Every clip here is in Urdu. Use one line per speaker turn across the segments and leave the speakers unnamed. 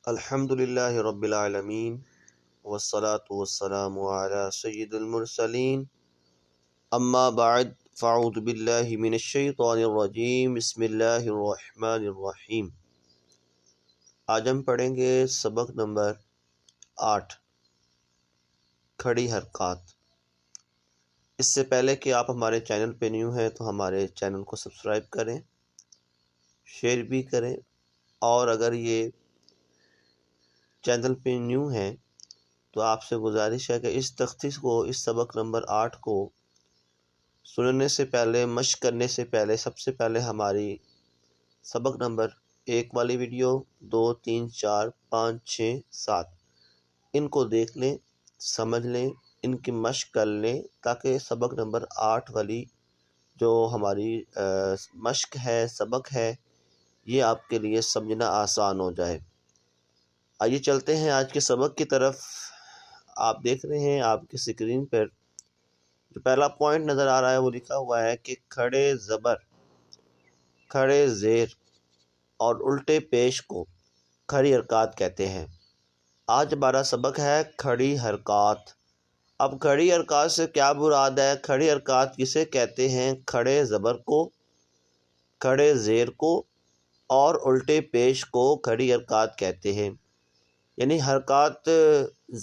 الحمد للہ رب العالمین والصلاة والسلام علی سید المرسلین اما بعد فاعوذ باللہ من الشیطان الرجیم بسم اللہ الرحمن الرحیم۔ آج ہم پڑھیں گے سبق نمبر 8 کھڑی حرکات۔ اس سے پہلے کہ آپ ہمارے چینل پہ نیو ہیں تو ہمارے چینل کو سبسکرائب کریں، شیئر بھی کریں، اور اگر یہ چینل پہ نیو ہیں تو آپ سے گزارش ہے کہ اس تختی کو، اس سبق نمبر 8 کو سننے سے پہلے، مشق کرنے سے پہلے، سب سے پہلے ہماری سبق نمبر 1 والی ویڈیو، 2، 3، 4، 5، 6، 7 ان کو دیکھ لیں، سمجھ لیں، ان کی مشق کر لیں، تاکہ سبق نمبر 8 والی جو ہماری مشق ہے، سبق ہے، یہ آپ کے لیے سمجھنا آسان ہو جائے۔ آئیے چلتے ہیں آج کے سبق کی طرف۔ آپ دیکھ رہے ہیں آپ کی اسکرین پر جو پہلا پوائنٹ نظر آ رہا ہے وہ لکھا ہوا ہے کہ کھڑے زبر، کھڑے زیر اور الٹے پیش کو کھڑی حرکات کہتے ہیں۔ آج ہمارا سبق ہے کھڑی حرکات۔ اب کھڑی حرکات سے کیا مراد ہے؟ کھڑی حرکات کسے کہتے ہیں؟ کھڑے زبر کو، کھڑے زیر کو اور الٹے پیش کو کھڑی حرکات کہتے ہیں۔ یعنی حرکات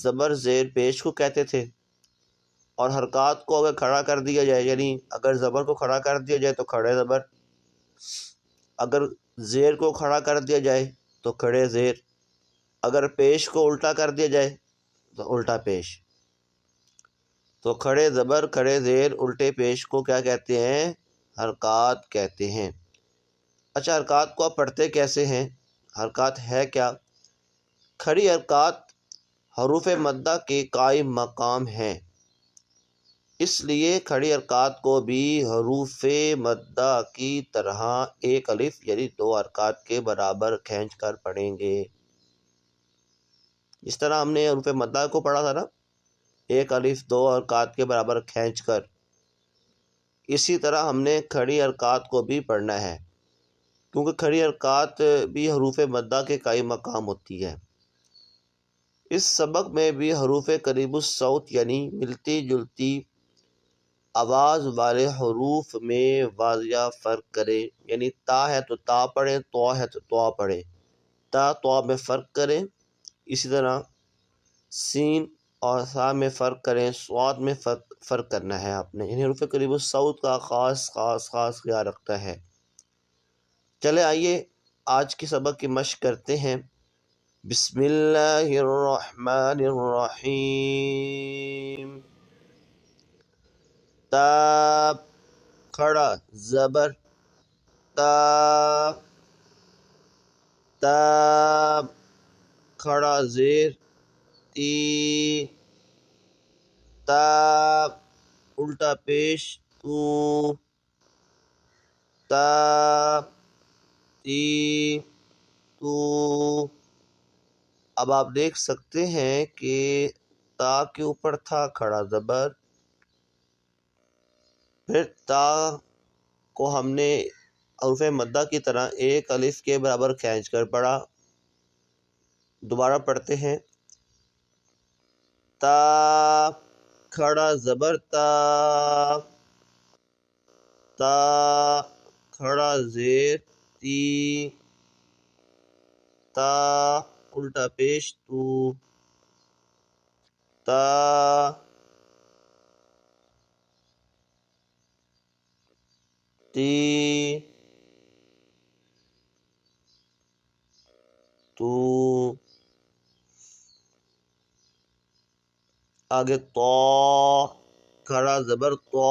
زبر زیر پیش کو کہتے تھے، اور حرکات کو اگر کھڑا کر دیا جائے، یعنی اگر زبر کو کھڑا کر دیا جائے تو کھڑے زبر، اگر زیر کو کھڑا کر دیا جائے تو کھڑے زیر، اگر پیش کو الٹا کر دیا جائے تو الٹا پیش۔ تو کھڑے زبر، کھڑے زیر، الٹے پیش کو کیا کہتے ہیں؟ حرکات کہتے ہیں۔ اچھا، حرکات کو آپ پڑھتے کیسے ہیں؟ حرکات ہے کیا؟ کھڑی حرکات حروف مدہ کے قائم مقام ہیں، اس لیے کھڑی حرکات کو بھی حروف مدہ کی طرح ایک الف یعنی 2 حرکات کے برابر کھینچ کر پڑھیں گے۔ اس طرح ہم نے حروف مدہ کو پڑھا تھا نا، ایک الف 2 حرکات کے برابر کھینچ کر، اسی طرح ہم نے کھڑی حرکات کو بھی پڑھنا ہے، کیونکہ کھڑی حرکات بھی حروف مدہ کے قائم مقام ہوتی ہے۔ اس سبق میں بھی حروف قریب الصوت یعنی ملتی جلتی آواز والے حروف میں واضح فرق کریں، یعنی تا ہے تو تا پڑھیں، تو ہے تو تو پڑھیں، تا تو میں فرق کریں۔ اسی طرح سین اور سا میں فرق کریں، صاد میں فرق کرنا ہے آپ نے، یعنی حروف قریب الصوت کا خاص خیال رکھتا ہے۔ چلے آئیے آج کی سبق کی مشق کرتے ہیں۔ بسم اللہ الرحمن الرحیم۔ تا، کھڑا زبر تا، تا، کھڑا زیر تی، تا، الٹا پیش تو، تا، تی، تو۔ اب آپ دیکھ سکتے ہیں کہ تا کے اوپر تھا کھڑا زبر، پھر تا کو ہم نے حروف مدہ کی طرح ایک الف کے برابر کھینچ کر پڑھا۔ دوبارہ پڑھتے ہیں۔ تا، کھڑا زبر تا، تا، کھڑا زیر تی، تا، الٹا پیش تو، تا، تی، تو۔ آگے تو، کھڑا زبر تو،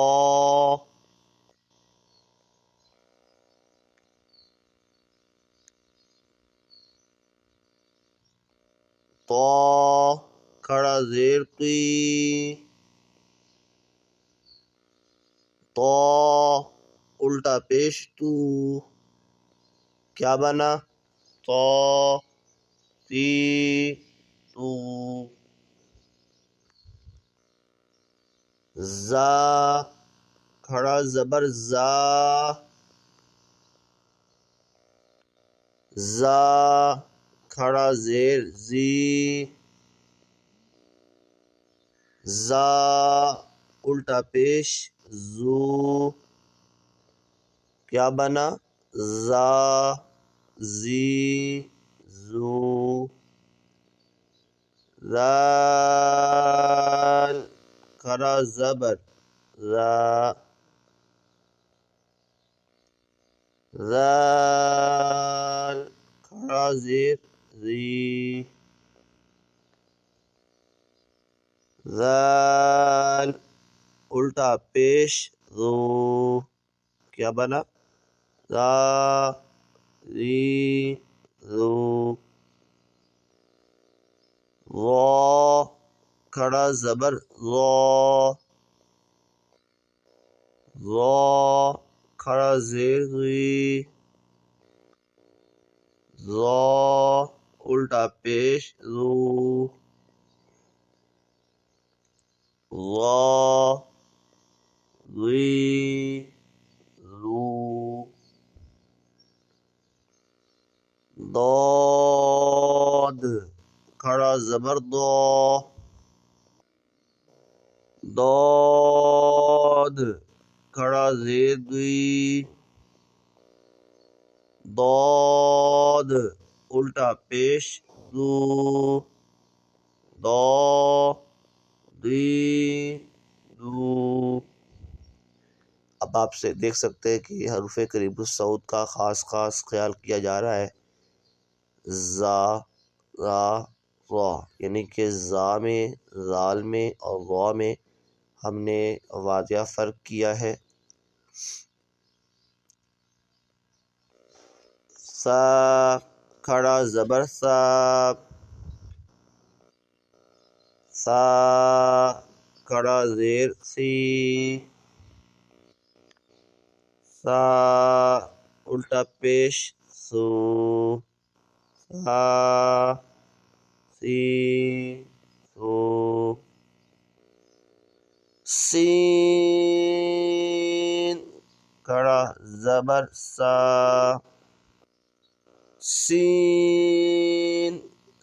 تو، کھڑا زیر تی، تو، الٹا پیش تو، کیا بنا؟ تو، تی، تو۔ زا، کھڑا زبر زا، زا، کھڑا زیر زی، زا الٹا پیش زو، کیا بنا؟ زا زی زو، ذال کھڑا زبر ذا، ذال کھڑا زیر زی، ذال الٹا پیش ذو، کیا بنا؟ ذا ذی ذو، ظا کھڑا زبر ظا، ظا کھڑا زیر غی، ظا الٹا پیش ذو، ظا ذی ذو، ضاد کھڑا زبر ضا، ضاد کھڑا زیر دوی، ضاد الٹا پیش ذو، ضا ذی ذو۔ اب آپ سے دیکھ سکتے ہیں کہ حروف قریب الصوت کا خاص خیال کیا جا رہا ہے۔ زا را را، یعنی کہ زا میں، زال میں اور را میں ہم نے واضح فرق کیا ہے۔ سا کھڑا زبر سا، سا کھڑا زیر سی، سا الٹا پیش سو، سا سی سو۔ سین کھڑا زبر سا، سین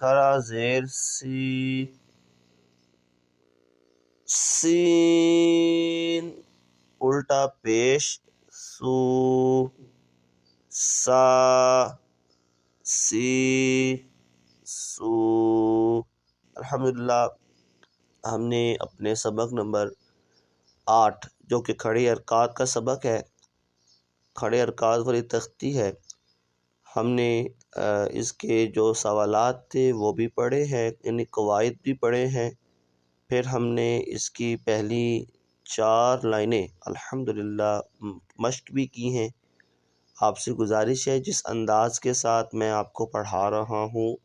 کھڑا زیر سی، سین الٹا پیش سو، سا سی سو۔ الحمدللہ ہم نے اپنے سبق نمبر 8 جو کہ کھڑے حرکات کا سبق ہے، کھڑے حرکات والی تختی ہے، ہم نے اس کے جو سوالات تھے وہ بھی پڑھے ہیں، یعنی قواعد بھی پڑھے ہیں۔ پھر ہم نے اس کی پہلی 4 لائنیں الحمدللہ مشق بھی کی ہیں۔ آپ سے گزارش ہے جس انداز کے ساتھ میں آپ کو پڑھا رہا ہوں،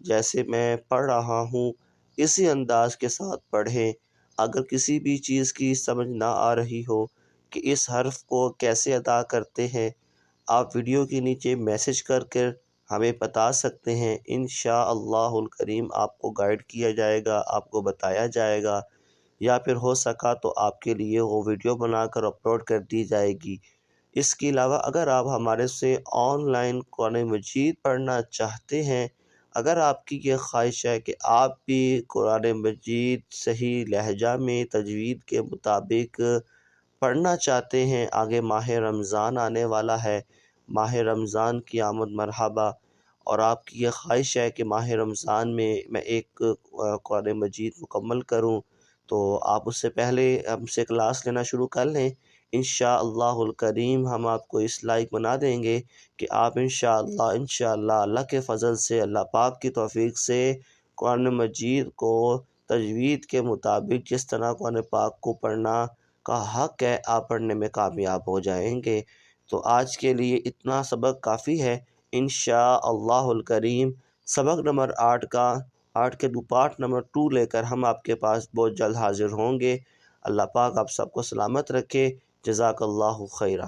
جیسے میں پڑھ رہا ہوں اسی انداز کے ساتھ پڑھیں۔ اگر کسی بھی چیز کی سمجھ نہ آ رہی ہو کہ اس حرف کو کیسے ادا کرتے ہیں، آپ ویڈیو کے نیچے میسج کر کر ہمیں بتا سکتے ہیں۔ انشاءاللہ الکریم آپ کو گائیڈ کیا جائے گا، آپ کو بتایا جائے گا، یا پھر ہو سکا تو آپ کے لیے وہ ویڈیو بنا کر اپلوڈ کر دی جائے گی۔ اس کے علاوہ اگر آپ ہمارے سے آن لائن قرآن مجید پڑھنا چاہتے ہیں، اگر آپ کی یہ خواہش ہے کہ آپ بھی قرآن مجید صحیح لہجہ میں تجوید کے مطابق پڑھنا چاہتے ہیں، آگے ماہ رمضان آنے والا ہے، ماہ رمضان کی آمد مرحبا، اور آپ کی یہ خواہش ہے کہ ماہ رمضان میں ایک قرآن مجید مکمل کروں، تو آپ اس سے پہلے ہم سے کلاس لینا شروع کر لیں۔ انشاءاللہ الکریم ہم آپ کو اس لائق بنا دیں گے کہ آپ انشاءاللہ اللہ کے فضل سے، اللہ پاک کی توفیق سے قرآن مجید کو تجوید کے مطابق جس طرح قرآن پاک کو پڑھنا کا حق ہے آپ پڑھنے میں کامیاب ہو جائیں گے۔ تو آج کے لیے اتنا سبق کافی ہے۔ انشاءاللہ الکریم سبق نمبر 8 کے پارٹ نمبر 2 لے کر ہم آپ کے پاس بہت جلد حاضر ہوں گے۔ اللہ پاک آپ سب کو سلامت رکھے۔ جزاک اللہ خیرہ۔